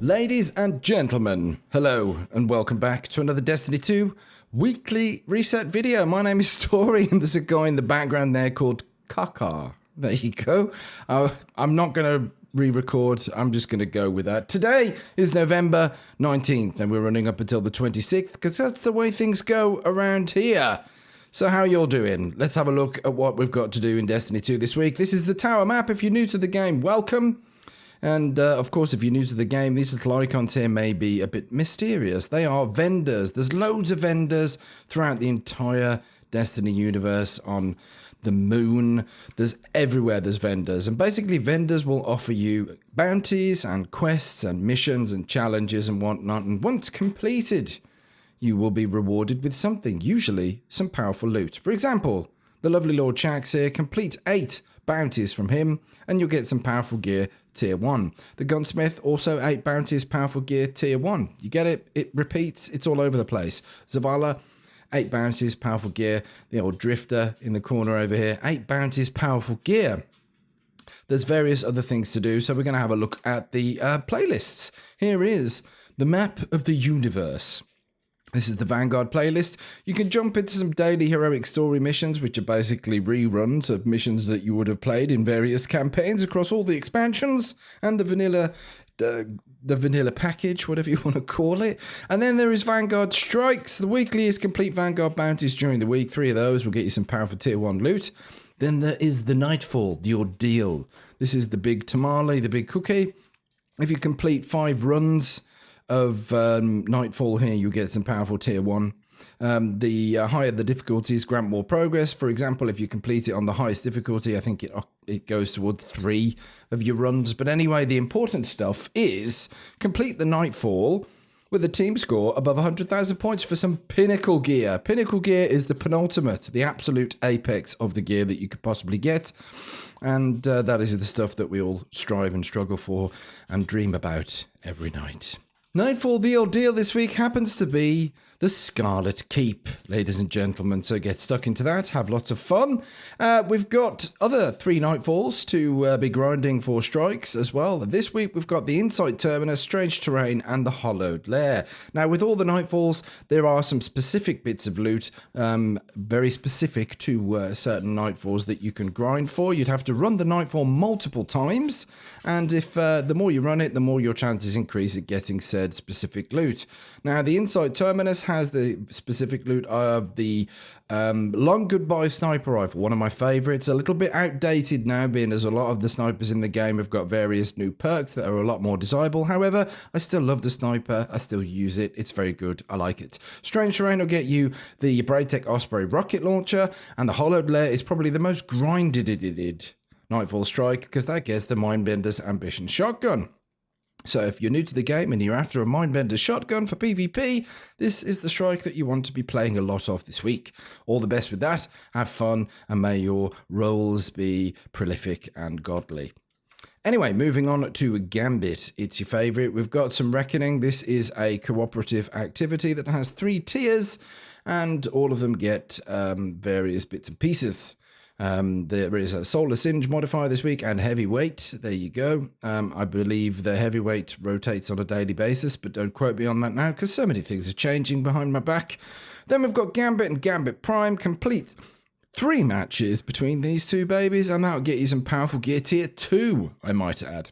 Ladies and gentlemen, hello and welcome back to another Destiny 2 weekly reset video. My name is Tori and there's a guy in the background there called Kaka. There you go. I'm not going to re-record, I'm just going to go with that. Today is November 19th and we're running up until the 26th because that's the way things go around here. So how y'all doing? Let's have a look at what we've got to do in Destiny 2 this week. This is the tower map. If you're new to the game, welcome. And of course, if you're new to the game, these little icons here may be a bit mysterious. They are vendors. There's loads of vendors throughout the entire Destiny universe, on the moon. There's everywhere there's vendors. And basically, vendors will offer you bounties and quests and missions and challenges and whatnot. And once completed, you will be rewarded with something, usually some powerful loot. For example, the lovely Lord Shax here, complete 8 bounties from him, and you'll get some powerful gear tier 1. The gunsmith, also 8 bounties, powerful gear tier 1. You get it? It repeats. It's all over the place. Zavala, 8 bounties, powerful gear. The old drifter in the corner over here, 8 bounties, powerful gear. There's various other things to do, so we're going to have a look at the playlists. Here is the map of the universe. This is the Vanguard playlist. You can jump into some daily heroic story missions, which are basically reruns of missions that you would have played in various campaigns across all the expansions and the vanilla package, whatever you want to call it. And then there is Vanguard Strikes. The weekly is complete Vanguard bounties during the week. 3 of those will get you some powerful tier 1 loot. Then there is the Nightfall, the Ordeal. This is the big tamale, the big cookie. If you complete 5 runs of Nightfall here, you get some powerful tier 1. The higher the difficulties grant more progress. For example, if you complete it on the highest difficulty, I think it goes towards 3 of your runs. But anyway, the important stuff is complete the Nightfall with a team score above 100,000 points for some pinnacle gear. Pinnacle gear is the penultimate, the absolute apex of the gear that you could possibly get. And that is the stuff that we all strive and struggle for and dream about every night. Nightfall, the ordeal this week happens to be the Scarlet Keep, ladies and gentlemen. So get stuck into that, have lots of fun. We've got other 3 Nightfalls to be grinding for strikes as well. This week we've got the Insight Terminus, Strange Terrain, and the Hollowed Lair. Now, with all the Nightfalls, there are some specific bits of loot, very specific to certain Nightfalls that you can grind for. You'd have to run the Nightfall multiple times, and if the more you run it, the more your chances increase at getting said specific loot. Now, the Insight Terminus has the specific loot of the Long Goodbye Sniper Rifle, one of my favorites. A little bit outdated now, being as a lot of the snipers in the game have got various new perks that are a lot more desirable. However, I still love the sniper. I still use it. It's very good. I like it. Strange Terrain will get you the Braytech Osprey rocket launcher, and the Hollowed Lair is probably the most grinded Nightfall strike because that gets the Mindbender's Ambition shotgun. So if you're new to the game and you're after a Mindbender shotgun for PvP, this is the strike that you want to be playing a lot of this week. All the best with that, have fun, and may your rolls be prolific and godly. Anyway, moving on to Gambit. It's your favourite. We've got some Reckoning. This is a cooperative activity that has 3 tiers, and all of them get various bits and pieces. There is a Solar Singe modifier this week and Heavyweight. There you go. I believe the Heavyweight rotates on a daily basis, but don't quote me on that now because so many things are changing behind my back. Then we've got Gambit and Gambit Prime. Complete 3 matches between these 2 babies, and that'll get you some powerful gear tier 2, I might add.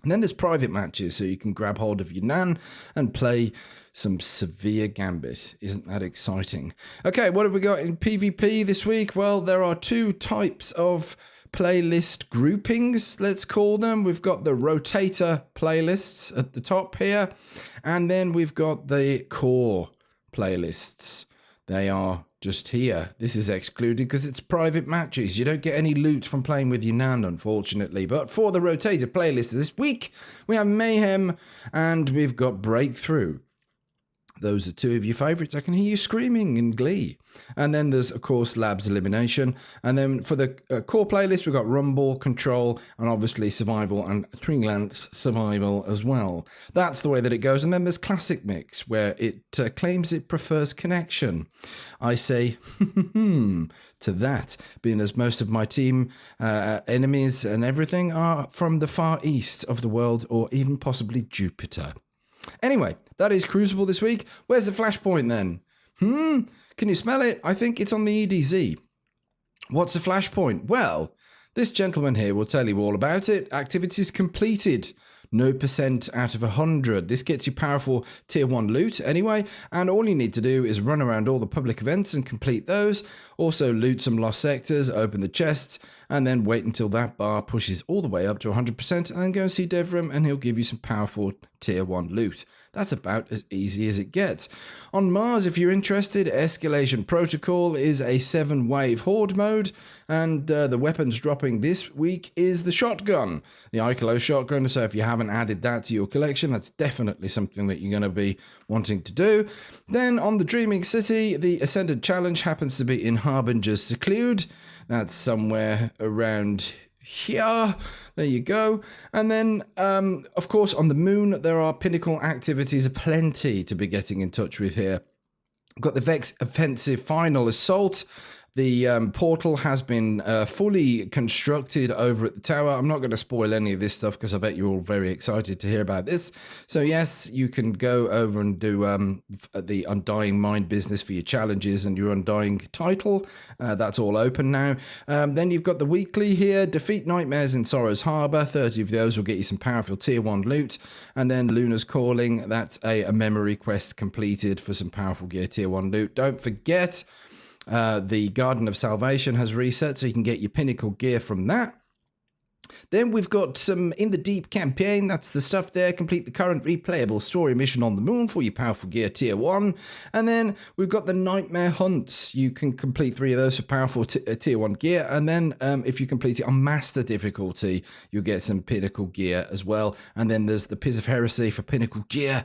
And then there's private matches, so you can grab hold of your Nan and play some severe Gambit. Isn't that exciting? Okay, what have we got in PvP this week? Well, there are 2 types of playlist groupings, let's call them. We've got the Rotator playlists at the top here, and then we've got the Core playlists. They are just here. This is excluded because it's private matches. You don't get any loot from playing with your Nan, unfortunately. But for the Rotator playlist this week, we have Mayhem and we've got Breakthrough. Those are 2 of your favourites. I can hear you screaming in glee. And then there's, of course, Labs Elimination. And then for the core playlist, we've got Rumble, Control, and obviously Survival and Three-Lance Survival as well. That's the way that it goes. And then there's Classic Mix, where it claims it prefers Connection. I say, to that, being as most of my team enemies and everything are from the far east of the world, or even possibly Jupiter. Anyway, that is Crucible this week. Where's the Flashpoint then? Can you smell it? I think it's on the EDZ. What's a Flashpoint? Well, this gentleman here will tell you all about it. Activities completed. No percent out of 100. This gets you powerful tier 1 loot anyway, and all you need to do is run around all the public events and complete those. Also loot some lost sectors, open the chests, and then wait until that bar pushes all the way up to 100%, and then go and see Devrim and he'll give you some powerful tier 1 loot. That's about as easy as it gets. On Mars, if you're interested, Escalation Protocol is a 7-wave horde mode, and the weapons dropping this week is the shotgun, the Icolo shotgun. So if you haven't added that to your collection, that's definitely something that you're going to be wanting to do. Then on the Dreaming City, the Ascended Challenge happens to be in Harbinger's Seclude. That's somewhere around here. There you go. And then, of course, on the moon, there are pinnacle activities aplenty to be getting in touch with here. We've got the Vex Offensive Final Assault. The portal has been fully constructed over at the tower. I'm not going to spoil any of this stuff because I bet you're all very excited to hear about this. So yes, you can go over and do the Undying Mind business for your challenges and your Undying title. That's all open now. Then you've got the weekly here. Defeat Nightmares in Sorrow's Harbour. 30 of those will get you some powerful tier 1 loot. And then Luna's Calling. That's a memory quest completed for some powerful gear tier 1 loot. Don't forget, the Garden of Salvation has reset, so you can get your pinnacle gear from that. Then we've got some In the Deep campaign. That's the stuff there. Complete the current replayable story mission on the moon for your powerful gear tier 1. And then we've got the Nightmare Hunts. You can complete 3 of those for powerful tier 1 gear. And then if you complete it on master difficulty, you'll get some pinnacle gear as well. And then there's the Piz of Heresy for pinnacle gear.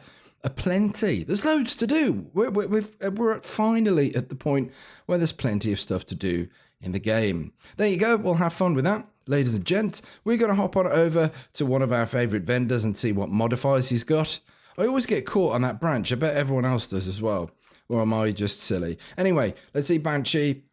Plenty. There's loads to do. We're finally at the point where there's plenty of stuff to do in the game. There you go. We'll have fun with that. Ladies and gents, we're going to hop on over to one of our favourite vendors and see what modifiers he's got. I always get caught on that branch. I bet everyone else does as well. Or am I just silly? Anyway, let's see Banshee.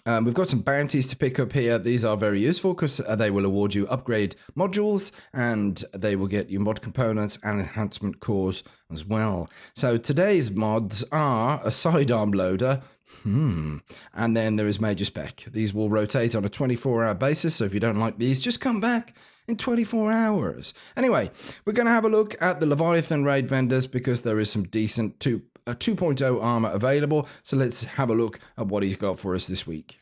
We've got some bounties to pick up here. These are very useful because they will award you upgrade modules and they will get you mod components and enhancement cores as well. So today's mods are a sidearm loader. And then there is Major Spec. These will rotate on a 24-hour basis. So if you don't like these, just come back in 24 hours. Anyway, we're going to have a look at the Leviathan raid vendors because there is some decent 2.0 armor available. So let's have a look at what he's got for us this week.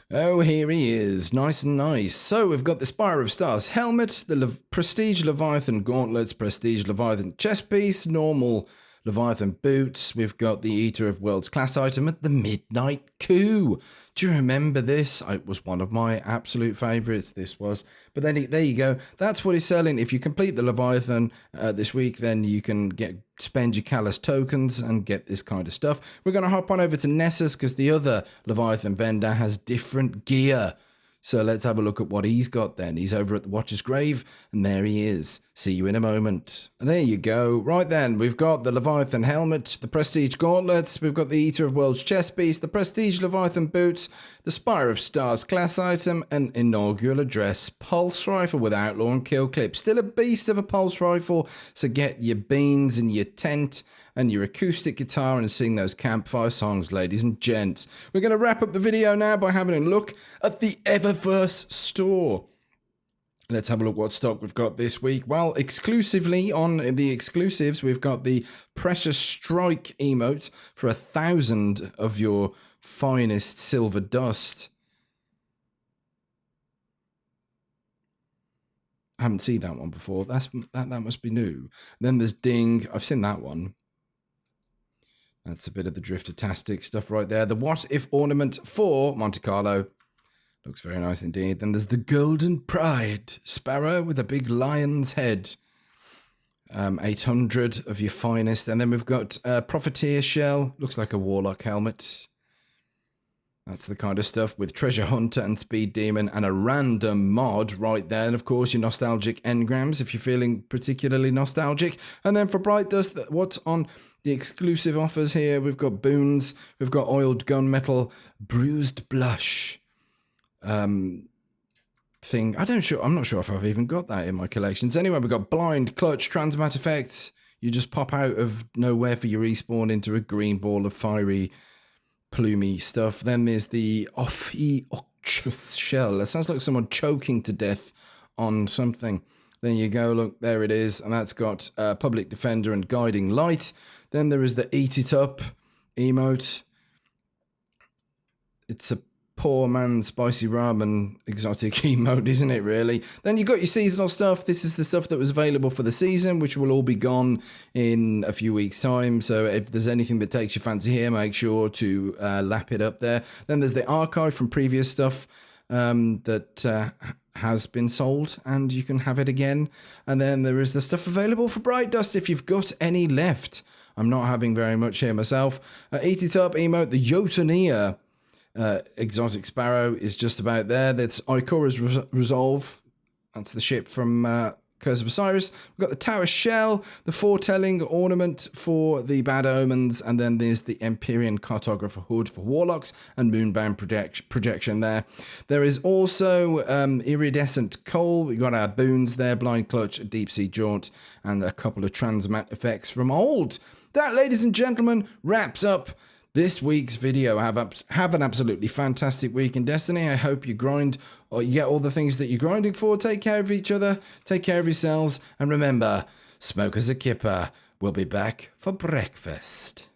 Oh, here he is. Nice and nice. So we've got the Spire of Stars helmet, the Prestige Leviathan gauntlets, Prestige Leviathan chest piece, normal Leviathan boots. We've got the Eater of Worlds class item at the Midnight Coup. Do you remember this? It was one of my absolute favorites, this was. But then there you go. That's what he's selling. If you complete the Leviathan this week, then you can spend your Callus tokens and get this kind of stuff. We're going to hop on over to Nessus because the other Leviathan vendor has different gear. So let's have a look at what he's got then. He's over at the Watcher's Grave, and there he is. See you in a moment. And there you go. Right then, we've got the Leviathan helmet, the Prestige gauntlets, we've got the Eater of Worlds chest piece, the Prestige Leviathan boots, the Spire of Stars class item, an inaugural address pulse rifle with outlaw and kill clip. Still a beast of a pulse rifle, so get your beans and your tent and your acoustic guitar and sing those campfire songs, ladies and gents. We're going to wrap up the video now by having a look at the Eververse store. Let's have a look what stock we've got this week. Well, exclusively on the exclusives, we've got the Precious Strike emote for 1,000 of your finest silver dust. I haven't seen that one before. That must be new. Then there's Ding. I've seen that one. That's a bit of the Drifter-tastic stuff right there. The What If ornament for Monte Carlo. Looks very nice indeed. Then there's the Golden Pride Sparrow with a big lion's head. 800 of your finest. And then we've got Propheteer shell. Looks like a Warlock helmet. That's the kind of stuff with Treasure Hunter and Speed Demon and a random mod right there. And of course, your nostalgic engrams if you're feeling particularly nostalgic. And then for Bright Dust, what's on the exclusive offers here? We've got boons. We've got oiled gunmetal, bruised blush. thing. I'm not sure if I've even got that in my collections. Anyway, we've got blind, clutch, transmat effect. You just pop out of nowhere for your respawn into a green ball of fiery, plumy stuff. Then there's the OPHIUCHUS shell. That sounds like someone choking to death on something. Then you go, look, there it is. And that's got Public Defender and Guiding Light. Then there is the Eat It Up emote. It's a poor man's spicy ramen exotic emote, isn't it, really? Then you got your seasonal stuff. This is the stuff that was available for the season, which will all be gone in a few weeks' time. So if there's anything that takes your fancy here, make sure to lap it up there. Then there's the archive from previous stuff that has been sold, and you can have it again. And then there is the stuff available for Bright Dust if you've got any left. I'm not having very much here myself. Eat It Up emote, the Jotunier exotic sparrow is just about there. That's Ikora's Resolve. That's the ship from Curse of Osiris. We've got the Tower Shell, the Foretelling Ornament for the Bad Omens, and then there's the Empyrean Cartographer Hood for Warlocks and Moonbound Projection there. There is also Iridescent Coal. We've got our boons there, Blind Clutch, Deep Sea Jaunt, and a couple of Transmat effects from old. That, ladies and gentlemen, wraps up this week's video. Have an absolutely fantastic week in Destiny. I hope you grind, or you get all the things that you're grinding for. Take care of each other, take care of yourselves, and remember, smoke as a kipper. We'll be back for breakfast.